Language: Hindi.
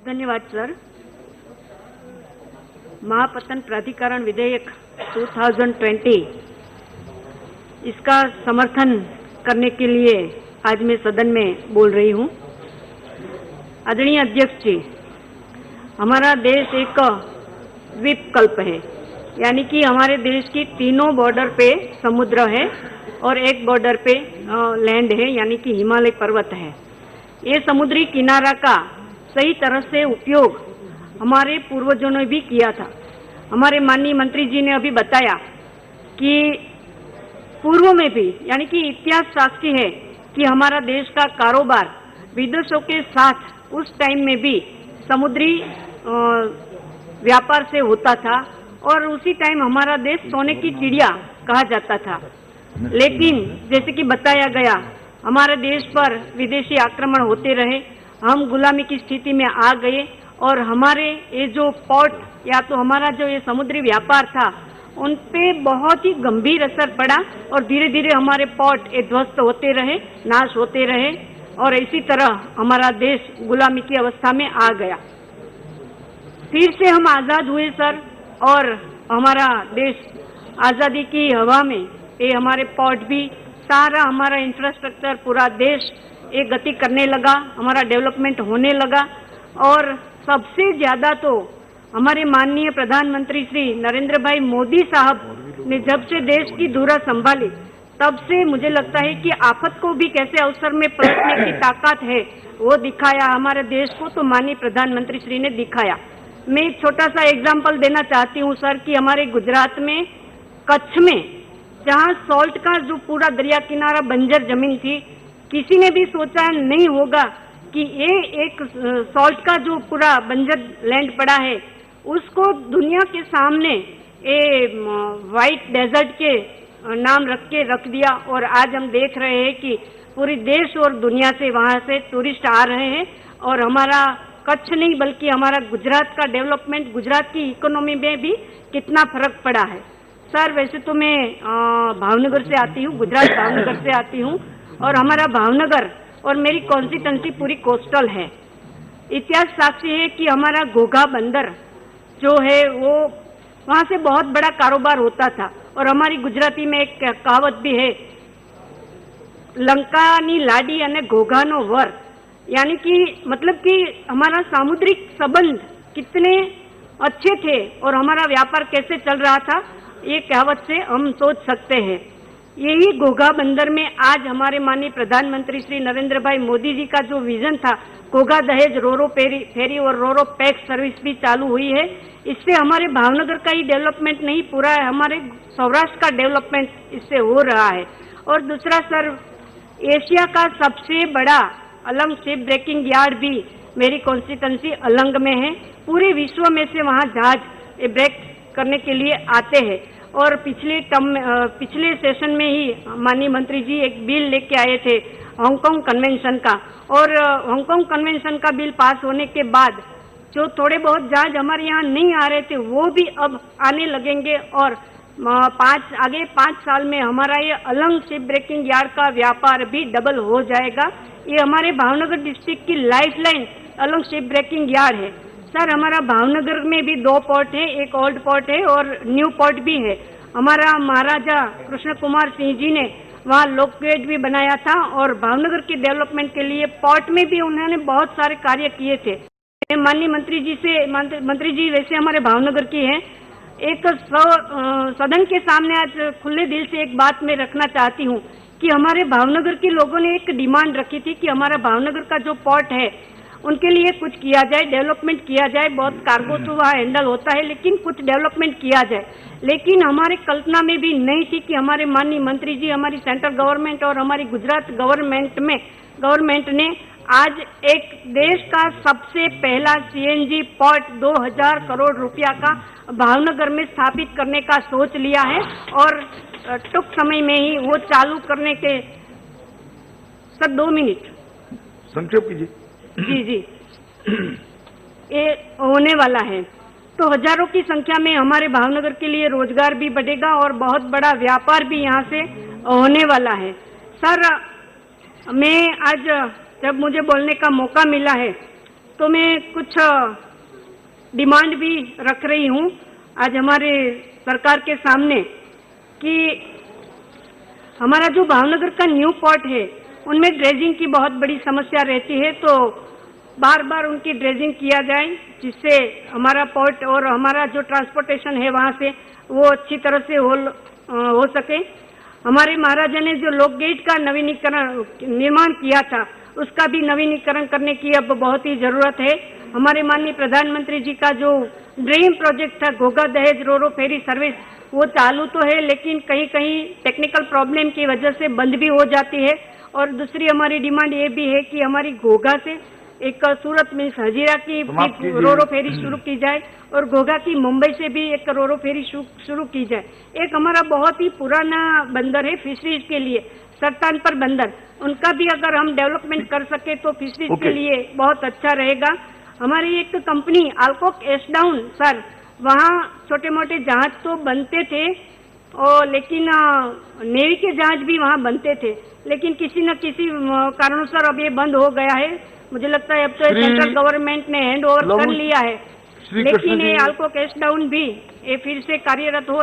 धन्यवाद सर। महापत्तन प्राधिकरण विधेयक 2020 इसका समर्थन करने के लिए आज मैं सदन में बोल रही हूँ। आदरणीय अध्यक्ष जी, हमारा देश एक द्वीपकल्प है, यानी कि हमारे देश की तीनों बॉर्डर पे समुद्र है और एक बॉर्डर पे लैंड है, यानी कि हिमालय पर्वत है। ये समुद्री किनारा का सही तरह से उपयोग हमारे पूर्वजों ने भी किया था। हमारे माननीय मंत्री जी ने अभी बताया कि पूर्व में भी, यानी कि इतिहास साक्षी है कि हमारा देश का कारोबार विदेशों के साथ उस टाइम में भी समुद्री व्यापार से होता था और उसी टाइम हमारा देश सोने की चिड़िया कहा जाता था। लेकिन जैसे कि बताया गया, हमारे देश पर विदेशी आक्रमण होते रहे, हम गुलामी की स्थिति में आ गए और हमारे ये जो पोर्ट या तो हमारा जो ये समुद्री व्यापार था उन पे बहुत ही गंभीर असर पड़ा और धीरे धीरे हमारे पोर्ट ये ध्वस्त होते रहे, नाश होते रहे और इसी तरह हमारा देश गुलामी की अवस्था में आ गया। फिर से हम आज़ाद हुए सर, और हमारा देश आज़ादी की हवा में ये हमारे पोर्ट भी, सारा हमारा इंफ्रास्ट्रक्चर, पूरा देश एक गति करने लगा, हमारा डेवलपमेंट होने लगा। और सबसे ज्यादा तो हमारे माननीय प्रधानमंत्री श्री नरेंद्र भाई मोदी साहब ने जब से देश की धुरा संभाली, तब से मुझे लगता है कि आफत को भी कैसे अवसर में पलटने की ताकत है वो दिखाया हमारे देश को, तो माननीय प्रधानमंत्री श्री ने दिखाया। मैं एक छोटा सा एग्जाम्पल देना चाहती हूँ सर कि हमारे गुजरात में कच्छ में जहाँ सॉल्ट का जो पूरा दरिया किनारा बंजर जमीन थी, किसी ने भी सोचा नहीं होगा कि ये एक सॉल्ट का जो पूरा बंजर लैंड पड़ा है उसको दुनिया के सामने ये व्हाइट डेजर्ट के नाम रख दिया। और आज हम देख रहे हैं कि पूरी देश और दुनिया से वहाँ से टूरिस्ट आ रहे हैं और हमारा कच्छ नहीं बल्कि हमारा गुजरात का डेवलपमेंट, गुजरात की इकोनॉमी में भी कितना फर्क पड़ा है। सर वैसे तो मैं भावनगर से आती हूँ, गुजरात भावनगर से आती हूँ और हमारा भावनगर और मेरी कॉन्स्टिट्यूंसी पूरी कोस्टल है। इतिहास साक्षी है कि हमारा घोघा बंदर जो है वो वहाँ से बहुत बड़ा कारोबार होता था। और हमारी गुजराती में एक कहावत भी है, लंकानी लाडी अने घोघानो वर, यानी कि मतलब कि हमारा सामुद्रिक संबंध कितने अच्छे थे और हमारा व्यापार कैसे चल रहा था, ये कहावत से हम सोच सकते हैं। यही घोघा बंदर में आज हमारे माननीय प्रधानमंत्री श्री नरेंद्र भाई मोदी जी का जो विजन था, घोघा दहेज रोरो फेरी और रोरो पैक्स सर्विस भी चालू हुई है। इससे हमारे भावनगर का ही डेवलपमेंट नहीं, पूरा हमारे सौराष्ट्र का डेवलपमेंट इससे हो रहा है। और दूसरा सर, एशिया का सबसे बड़ा अलंग शिप ब्रेकिंग यार्ड भी मेरी कॉन्स्टिट्यूंसी अलंग में है। पूरे विश्व में से वहाँ जहाज ब्रेक करने के लिए आते हैं। और पिछले सेशन में ही माननीय मंत्री जी एक बिल लेके आए थे हांगकांग कन्वेंशन का, और हांगकांग कन्वेंशन का बिल पास होने के बाद जो थोड़े बहुत जहाज हमारे यहाँ नहीं आ रहे थे वो भी अब आने लगेंगे और 5 साल में हमारा ये अलंग शिप ब्रेकिंग यार्ड का व्यापार भी डबल हो जाएगा। ये हमारे भावनगर डिस्ट्रिक्ट की lifeline Alang ship breaking yard है। सर हमारा भावनगर में भी 2 पोर्ट है, एक ओल्ड पोर्ट है और न्यू पोर्ट भी है। हमारा महाराजा कृष्ण कुमार सिंह जी ने वहाँ लोकगेट भी बनाया था और भावनगर के डेवलपमेंट के लिए पोर्ट में भी उन्होंने बहुत सारे कार्य किए थे। माननीय मंत्री जी वैसे हमारे भावनगर की हैं, एक सदन के सामने आज खुले दिल से एक बात मैं रखना चाहती हूँ कि हमारे भावनगर के लोगों ने एक डिमांड रखी थी कि हमारा भावनगर का जो पोर्ट है उनके लिए कुछ किया जाए, डेवलपमेंट किया जाए। बहुत कार्गो तो वहाँ हैंडल होता है लेकिन कुछ डेवलपमेंट किया जाए। लेकिन हमारे कल्पना में भी नहीं थी कि हमारे माननीय मंत्री जी, हमारी सेंट्रल गवर्नमेंट और हमारी गुजरात गवर्नमेंट ने आज एक देश का सबसे पहला सीएनजी पोर्ट 2000 करोड़ रुपया का भावनगर में स्थापित करने का सोच लिया है और टूंक समय में ही वो चालू करने के सर 2 मिनट संक्षेप कीजिए। जी ये होने वाला है तो हजारों की संख्या में हमारे भावनगर के लिए रोजगार भी बढ़ेगा और बहुत बड़ा व्यापार भी यहाँ से होने वाला है। सर मैं आज जब मुझे बोलने का मौका मिला है तो मैं कुछ डिमांड भी रख रही हूँ आज हमारे सरकार के सामने कि हमारा जो भावनगर का न्यू पोर्ट है उनमें ड्रेजिंग की बहुत बड़ी समस्या रहती है, तो बार बार उनकी ड्रेजिंग किया जाए जिससे हमारा पोर्ट और हमारा जो ट्रांसपोर्टेशन है वहाँ से वो अच्छी तरह से हो सके। हमारे महाराजा ने जो लोक गेट का निर्माण किया था उसका भी नवीनीकरण करने की अब बहुत ही जरूरत है। हमारे माननीय प्रधानमंत्री जी का जो ड्रीम प्रोजेक्ट था घोघा दहेज रोरो फेरी सर्विस वो चालू तो है, लेकिन कहीं कहीं टेक्निकल प्रॉब्लम की वजह से बंद भी हो जाती है। और दूसरी हमारी डिमांड ये भी है कि हमारी घोघा से एक सूरत में हजीरा की रोरो फेरी शुरू की जाए और घोघा की मुंबई से भी एक रोरो फेरी शुरू की जाए। एक हमारा बहुत ही पुराना बंदर है फिशरीज के लिए सरतानपर बंदर, उनका भी अगर हम डेवलपमेंट कर सके तो फिशरीज के लिए बहुत अच्छा रहेगा। हमारी एक कंपनी अल्कोक एशडाउन सर, वहाँ छोटे मोटे जहाज तो बनते थे और लेकिन नेवी के जहाज भी वहाँ बनते थे, लेकिन किसी न किसी कारणों अब ये बंद हो गया है। मुझे लगता है अब तो सेंट्रल गवर्नमेंट ने हैंड ओवर कर लिया है, लेकिन ये अल्कोक एशडाउन भी ये फिर से कार्यरत हो।